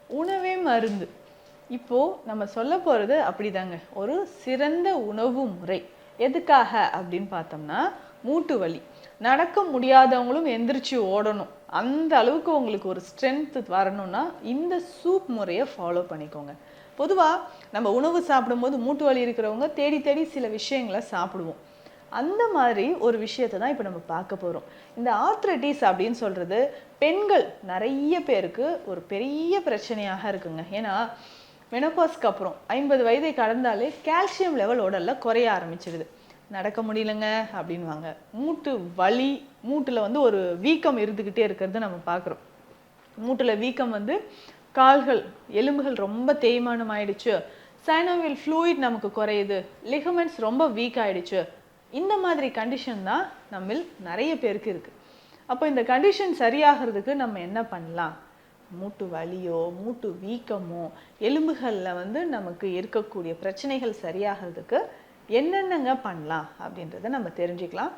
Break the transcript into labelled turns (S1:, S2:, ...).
S1: உணவே மருந்து. இப்போ நம்ம சொல்ல போறது அப்படிதாங்க. ஒரு சிறந்த உணவு முறை. எதுக்காக அப்படின்னு பார்த்தோம்னா, மூட்டு வலி. நடக்க முடியாதவங்களும் எந்திரிச்சு ஓடணும். அந்த அளவுக்கு உங்களுக்கு ஒரு ஸ்ட்ரென்த் வரணும்னா, இந்த சூப் முறைய ஃபாலோ பண்ணிக்கோங்க. பொதுவா நம்ம உணவு சாப்பிடும்போது மூட்டு வலி இருக்கிறவங்க தேடி தேடி சில விஷயங்கள சாப்பிடுவோம். அந்த மாதிரி ஒரு விஷயத்தை தான் இப்போ நம்ம பார்க்க போறோம். இந்த ஆர்த்ரைட்டிஸ் அப்படின்னு சொல்றது பெண்கள் நிறைய பேருக்கு ஒரு பெரிய பிரச்சனையாக இருக்குங்க. ஏன்னா மெனோபாஸ்க்கு அப்புறம் 50 வயதை கடந்தாலே கால்சியம் லெவல் உடல்ல குறைய ஆரம்பிச்சிடுது. நடக்க முடியலங்க அப்படின்வாங்க. மூட்டு வலி, மூட்டுல வந்து ஒரு வீக்கம் இருந்துகிட்டே இருக்கிறது நம்ம பார்க்குறோம். மூட்டுல வீக்கம் வந்து கால்கள் எலும்புகள் ரொம்ப தேய்மானம் ஆயிடுச்சு, சைனோவியல் ஃப்ளூயிட் நமக்கு குறையுது, லிகமெண்ட்ஸ் ரொம்ப வீக் ஆயிடுச்சு. இந்த மாதிரி கண்டிஷன் தான் நம்மில் நிறைய பேருக்கு இருக்கு. அப்போ இந்த கண்டிஷன் சரியாகிறதுக்கு நம்ம என்ன பண்ணலாம்? மூட்டு வலியோ மூட்டு வீக்கமோ எலும்புகளில் வந்து நமக்கு இருக்கக்கூடிய பிரச்சனைகள் சரியாகிறதுக்கு என்னென்னங்க பண்ணலாம் அப்படின்றத நம்ம தெரிஞ்சுக்கலாம்.